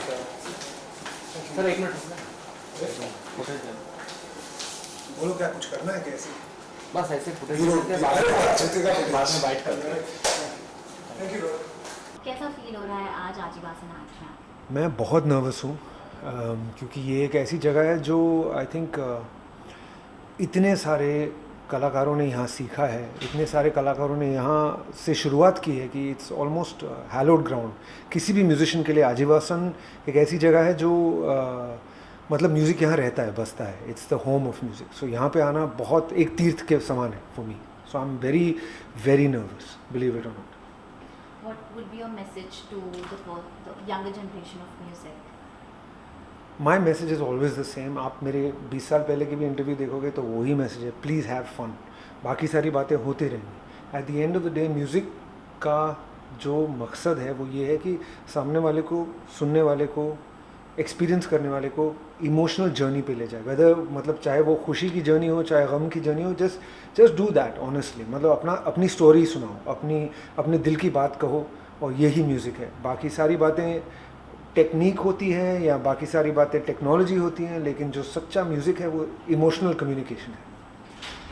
Sir एक minute footage बोलो क्या कुछ करना है कैसे? बस ऐसे फुटेज बाद में बाइट करते हैं। Thank you. कैसा फील हो रहा है आज आजीवासन आर्ट में? मैं बहुत नर्वस हूँ क्योंकि ये एक ऐसी जगह है जो आई थिंक इतने सारे कलाकारों ने यहाँ सीखा है, इतने सारे कलाकारों ने यहाँ से शुरुआत की है कि इट्स ऑलमोस्ट हैलोड ग्राउंड। किसी भी म्यूजिशियन के लिए आजीवासन एक ऐसी जगह है जो मतलब म्यूज़िक यहाँ रहता है, बसता है। It's the home of music. So यहाँ पे आना बहुत एक तीर्थ के समान है for me. So I am very very nervous, believe it or not. What would be your message to the younger generation of music? My message is always the same. आप मेरे 20 साल पहले की भी इंटरव्यू देखोगे तो वही मैसेज है, प्लीज़ हैव फन। बाकी सारी बातें होती रहेंगी। At the end of the day music का जो मकसद है वो ये है कि सामने वाले को, सुनने वाले को, एक्सपीरियंस करने वाले को इमोशनल जर्नी पे ले जाए। वेदर मतलब चाहे वो खुशी की जर्नी हो, चाहे गम की जर्नी हो, जस्ट डू दैट ऑनेस्टली। मतलब अपनी स्टोरी सुनाओ, अपने दिल की बात कहो, और यही म्यूज़िक है। बाकी सारी बातें टेक्निक होती हैं या बाकी सारी बातें टेक्नोलॉजी होती हैं, लेकिन जो सच्चा म्यूज़िक है वो इमोशनल कम्युनिकेशन है।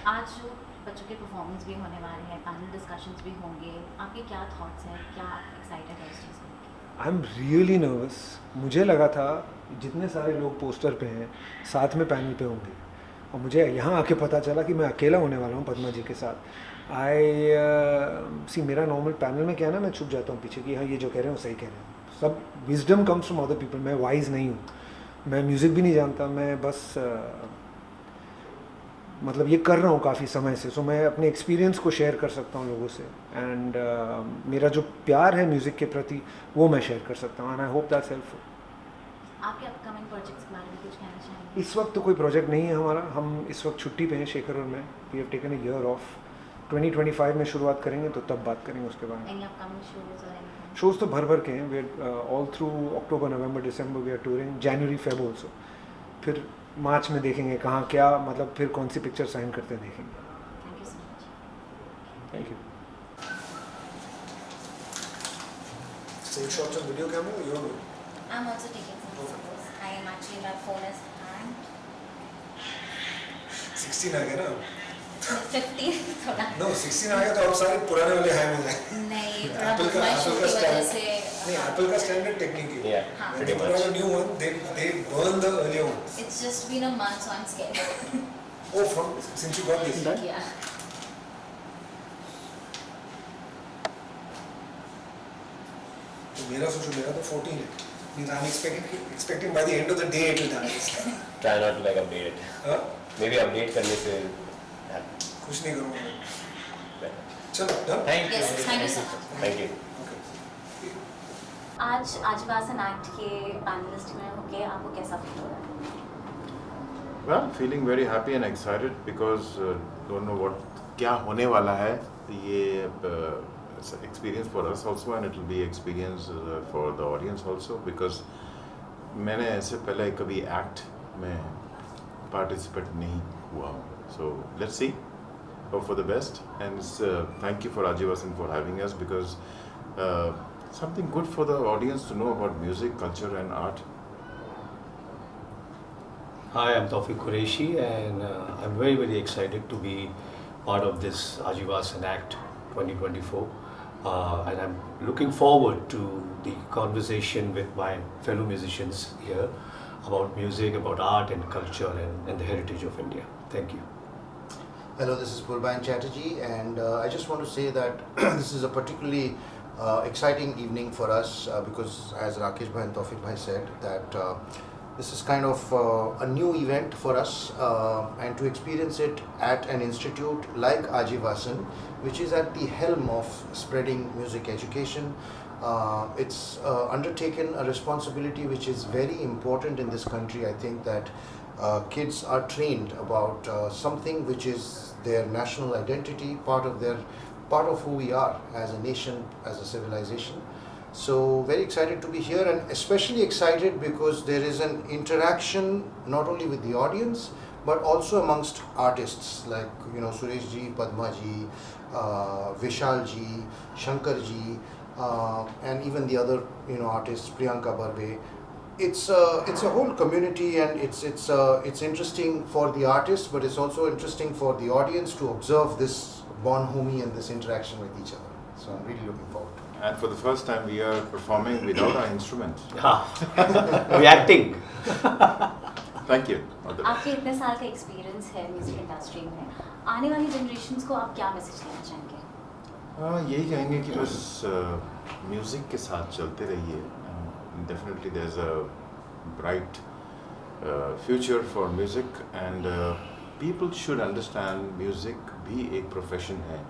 आज जो बच्चों के परफॉर्मेंस भी होने वाले हैं, पैनल डिस्कशंस भी होंगे, आपके क्या थॉट्स हैं, क्या एक्साइटेड है इस चीज़ को? I am really nervous. मुझे लगा था जितने सारे लोग पोस्टर पे हैं साथ में पैनल पे होंगे, और मुझे यहाँ आके पता चला कि मैं अकेला होने वाला हूँ पद्मा जी के साथ। मेरा नॉर्मल पैनल में क्या है ना, मैं छुप जाता हूँ पीछे कि हाँ ये जो कह रहे हैं वो सही कह रहे हैं। सब wisdom comes from other people. मैं वाइज नहीं हूँ, मैं म्यूज़िक भी नहीं जानता, मैं बस मतलब ये कर रहा हूँ काफ़ी समय से। सो मैं अपने एक्सपीरियंस को शेयर कर सकता हूँ लोगों से, एंड मेरा जो प्यार है म्यूज़िक के प्रति वो मैं शेयर कर सकता हूँ, and I hope that's helpful. आपके अपकमिंग प्रोजेक्ट्स के बारे में कुछ कहना चाहेंगे? इस वक्त तो कोई प्रोजेक्ट नहीं है हमारा। हम इस वक्त छुट्टी पे हैं, शेखर और मैं। We have taken a year off. 2025 में शुरुआत करेंगे तो तब बात करेंगे उसके बारे में। एनी अपकमिंग शोज और एनीथिंग? शोज़ तो भर के हैं। We all through October, November, December we are touring, January, Feb also. फिर मार्च में देखेंगे कहाँ क्या, मतलब फिर कौन सी पिक्चर साइन करते हैं देखेंगे। Thank you so much. Thank you. Same shots on video camera or you're doing? I'm also taking some photos. I am actually, my phone is hanged. 16 आ गया ना? 15 थोड़ा No, 16 आ गया तो अब सारे पुराने वाले हैंग हो जाए। नहीं, थोड़ा Apple का बदमाश की वजह से। नहीं, Apple का स्टैंडर्ड टेक्निक है। Yeah, हाँ। When pretty they put much. out a new one, they burn the earlier ones. It's just been a month, so I'm scared. Oh, since you got this. Yeah. तो मेरा सोचो, मेरा तो 14 है। Means I'm expecting by the end of the day it will die. Try not to like update it. हाँ? Maybe update करने से कुछ नहीं करूँगा मैं। चलो, done? Thank you. Yes, thank you so much. Thank you. Okay. आज आजीवासन act के पैनलिस्ट में होके आपको कैसा फील हो रहा है? Well, feeling very happy and excited because don't know what क्या होने वाला है। ये it's an experience for us also and it will be experience for the audience also because मैंने ऐसे पहले कभी एक्ट में participate नहीं हुआ हूँ। So let's see. Hope for the best and thank you for Ajivasan for having us because something good for the audience to know about music, culture and art. Hi, I'm Tawfiq Qureshi and I'm very, very excited to be part of this Ajivasan Act 2024 and I'm looking forward to the conversation with my fellow musicians here about music, about art and culture and the heritage of India. Thank you. Hello, this is Purbain Chatterjee and I just want to say that this is a particularly exciting evening for us because as Rakesh Bhai and Tawfiq Bhai said that this is kind of a new event for us and to experience it at an institute like Ajivasan, which is at the helm of spreading music education. It's undertaken a responsibility which is very important in this country. I think that kids are trained about something which is their national identity, part of who we are as a nation, as a civilization. So very excited to be here and especially excited because there is an interaction not only with the audience but also amongst artists like Suresh ji, Padma ji, Vishal ji, Shankar ji and even the other artists, Priyanka Barve. it's a whole community, and it's interesting for the artist, but it's also interesting for the audience to observe this bonhomie and this interaction with each other. So I'm really looking forward to it. And for the first time, we are performing without our instruments. Reacting. Thank you. All the best. आपके इतने साल का experience है music industry में, आने वाली generations को आप क्या मैसेज देना चाहेंगे? यही कहेंगे कि बस म्यूज़िक के साथ चलते रहिए. Definitely there's a bright future for music, and people should understand music भी एक प्रोफेशन है.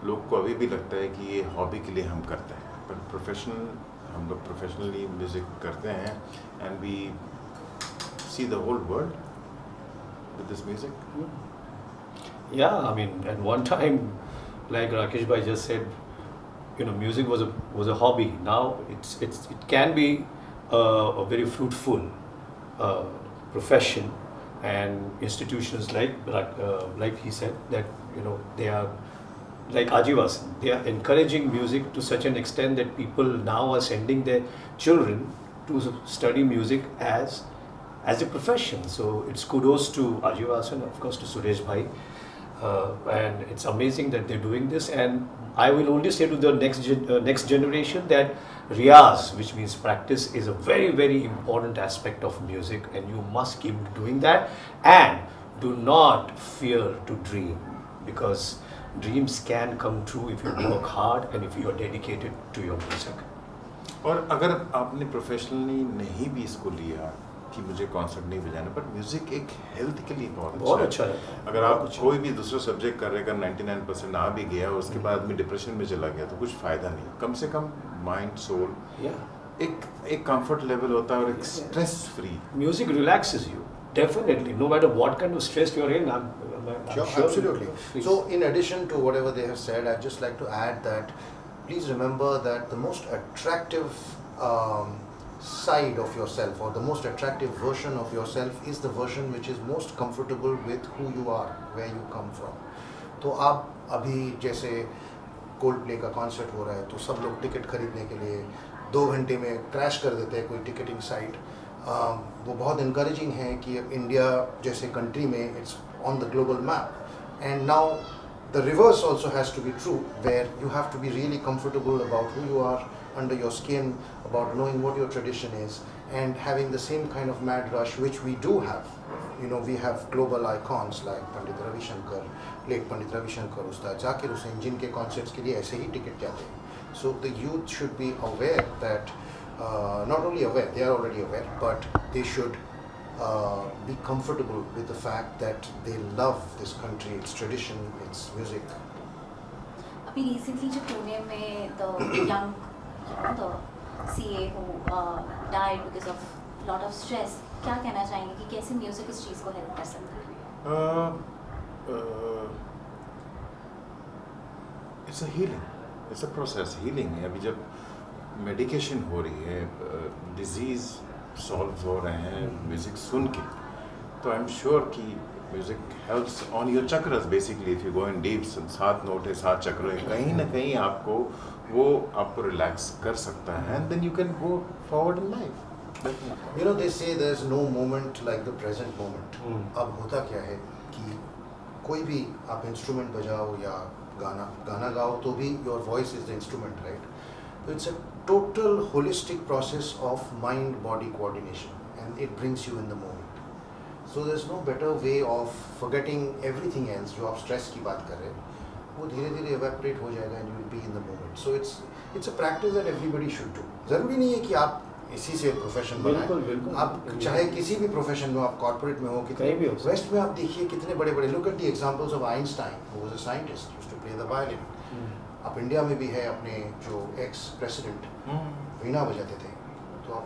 लोग को अभी भी लगता है कि ये हॉबी के लिए हम करते हैं, पर हम लोग प्रोफेशनली म्यूज़िक करते हैं, and we see the whole world with this music. Yeah, I mean, at one time, like Rakesh bhai just said, music was a hobby. Now it can be a very fruitful profession, and institutions like he said that they are like Ajivasan. They are encouraging music to such an extent that people now are sending their children to study music as a profession. So it's kudos to Ajivasan, of course, to Suresh bhai. And it's amazing that they're doing this, and I will only say to the next generation that Riyaz, which means practice, is a very, very important aspect of music, and you must keep doing that, and do not fear to dream, because dreams can come true if you work hard and if you are dedicated to your music. और अगर आपने professionally नहीं भी इसको लिया कि मुझे concert नहीं बजाना, पर म्यूज़िक एक हेल्थ के लिए बहुत अच्छा रहता है. अगर आप कोई भी दूसरा सब्जेक्ट कर रहे कर 99% आ भी गया, उसके बाद आदमी डिप्रेशन में चला गया, तो कुछ फ़ायदा नहीं. कम से कम माइंड सोल एक कंफर्ट लेवल होता है, और एक stress free. Music relaxes you, definitely, no matter what kind of stress you're in. I'm Sure, sure. absolutely. Please. So, in addition to whatever they have said, I'd just like to add that please remember that the most attractive side of yourself, or the most attractive version of yourself, is the version which is most comfortable with who you are, where you come from. तो आप अभी जैसे Coldplay का concert हो रहा है, तो सब लोग टिकट खरीदने के लिए 2 घंटे में क्रैश कर देते हैं कोई टिकटिंग साइट. वो बहुत इनकरेजिंग है कि इंडिया जैसे कंट्री में it's on the global map, and now the reverse also has to be true, where you have to be really comfortable about who you are under your skin, about knowing what your tradition is, and having the same kind of mad rush which we do have. We have global icons like Pandit Ravi Shankar, late Pandit Ravi Shankar, Ustad Zakir Hussain, जिनके concerts के लिए ऐसे ही ticket जाते हैं. So the youth should be aware that not only aware, they are already aware, but they should be comfortable with the fact that they love this country, its tradition, its music. अभी recently जो पुणे में the young the CA who died because of lot of stress, क्या कहना चाहेंगे कि कैसे music इस चीज़ को हेल्प कर सकता है? It's a healing, it's a process. healing है. अभी जब मेडिकेशन हो रही है, डिजीज़ सॉल्व हो रहे हैं म्यूज़िक सुन के, तो आई एम श्योर कि music helps on your chakras. Basically if you go in deep, 7 note है, 7 चक्र है, कहीं ना कहीं आपको रिलैक्स कर सकता है, and then you can go forward in life. They say there's no moment like the present moment. अब होता क्या है कि कोई भी आप इंस्ट्रूमेंट बजाओ या गाना गाओ, तो भी your voice is the instrument, right? So it's a total holistic process of mind-body coordination, and it brings you in the moment. So there's no better way of forgetting everything else. जो आप stress की बात कर रहे हैं, वो धीरे धीरे evaporate हो जाएगा, and you will be in the moment. So it's a practice that everybody should do. ज़रूरी नहीं है कि आप इसी से प्रोफेशन बनाएं. आप चाहे किसी भी प्रोफेशन में, आप कॉर्पोरेट में हो, कितने भी वेस्ट में आप देखिए कितने बड़े बड़े, look at the examples of Einstein, who was a scientist, used to play the violin. आप इंडिया में भी है अपने जो एक्स प्रेसिडेंट वीणा बजाते थे. तो आप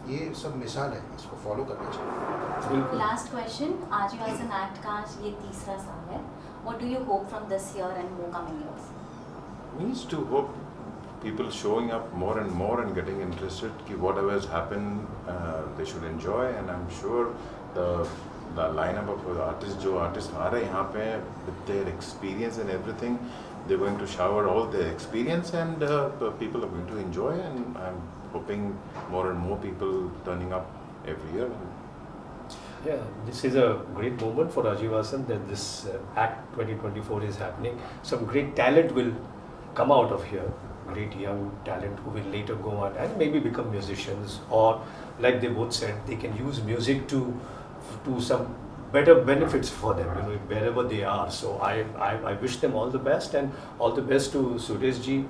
ये सब मिसाल है, इसको फॉलो करना चाहिए. लास्ट क्वेश्चन, आजीवासन एक्ट का ये तीसरा साल है. What do you hope from this year and more coming years? Means to hope people showing up more and getting interested कि whatever has happened they should enjoy, and I'm sure the lineup of artists, जो artists आ रहे हैं यहाँ पे with their experience and everything, they're going to shower all the experience, and people are going to enjoy, and I'm hoping more and more people turning up every year. Yeah, this is a great moment for Ajivasan that this Act 2024 is happening. Some great talent will come out of here, great young talent who will later go on and maybe become musicians, or like they both said, they can use music to some better benefits for them, you know, wherever they are. So I wish them all the best, and all the best to Suresh ji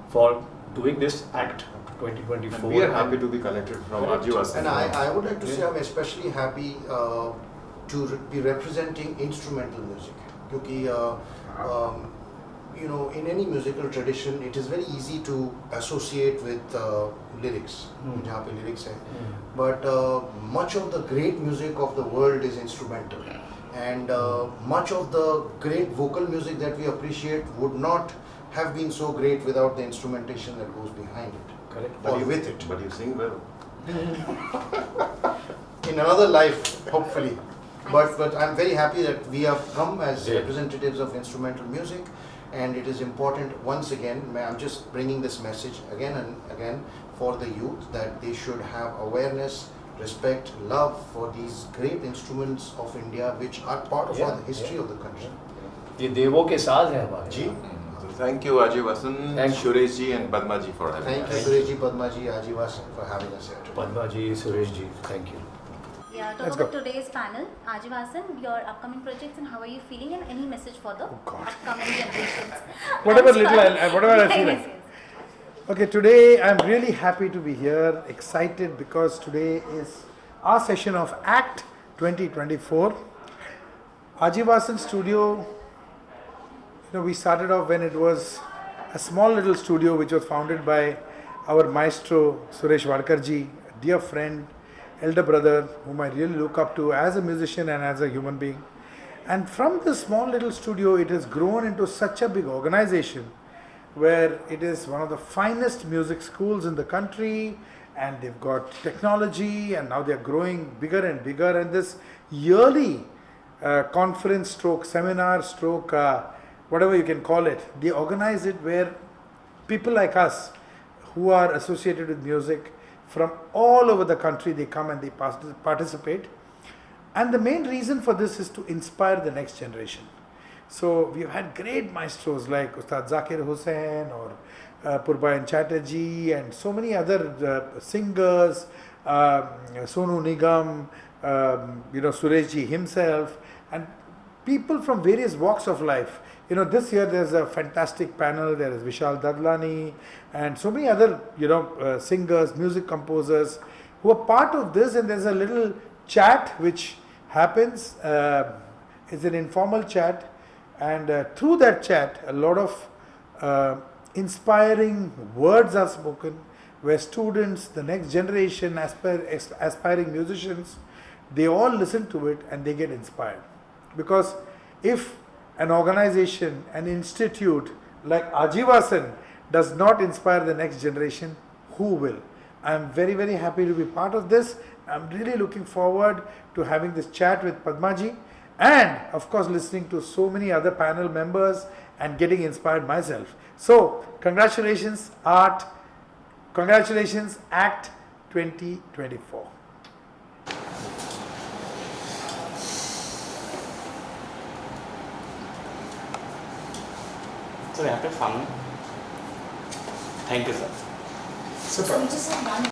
for doing this Act 2024. And we are happy to be connected from Ajivasan. And I would like to say I'm especially happy to be representing instrumental music. Because, you know, in any musical tradition, it is very easy to associate with lyrics. जहाँ पे lyrics है. But much of the great music of the world is instrumental. And much of the great vocal music that we appreciate would not have been so great without the instrumentation that goes behind it. Correct. Or with it. But you sing well. In another life, hopefully. But I'm very happy that we have come as representatives of instrumental music, and it is important, once again, I'm just bringing this message again and again for the youth, that they should have awareness, respect, love for these great instruments of India which are part of the history of the country. ये देवों के साथ है हमारे. जी. So thank you, Ajivasan, Thank you. Suresh ji and Padma ji for having Thank you, us. Suresh ji, Padma ji, Ajivasan for having us here today. Padma ji, Suresh ji, thank you. Yeah, talk Let's about go. today's panel, Ajivasan, your upcoming projects and how are you feeling, and any message for the upcoming generations. Whatever I'm little sorry. whatever I feel Yes, like. yes. Okay, today I'm really happy to be here, excited because today is our session of Act 2024. Ajivasan Studio, you know, we started off when it was a small little studio which was founded by our maestro Suresh Wadkarji, a dear friend, elder brother whom I really look up to as a musician and as a human being. And from this small little studio, it has grown into such a big organization where it is one of the finest music schools in the country, and they've got technology, and now they're growing bigger and bigger. And this yearly conference stroke, seminar stroke, whatever you can call it, they organize it where people like us who are associated with music from all over the country, they come and they participate. And the main reason for this is to inspire the next generation. So we've had great maestros like Ustad Zakir Hussain or Purbayan Chatterjee and so many other singers, Sonu Nigam, you know, Suresh ji himself, and people from various walks of life. You know, this year there's a fantastic panel. There is Vishal Dadlani and so many other, you know, singers, music composers who are part of this. And there's a little chat which happens. It's an informal chat, and through that chat, a lot of inspiring words are spoken, where students, the next generation, aspiring musicians, they all listen to it and they get inspired. Because if an organization, an institute like Ajivasan does not inspire the next generation, who will? I am very, very happy to be part of this. I'm really looking forward to having this chat with Padmaji, and of course listening to so many other panel members and getting inspired myself. So congratulations Art, congratulations Act 2024. So यहाँ पे fun. Thank you, sir. So we just have one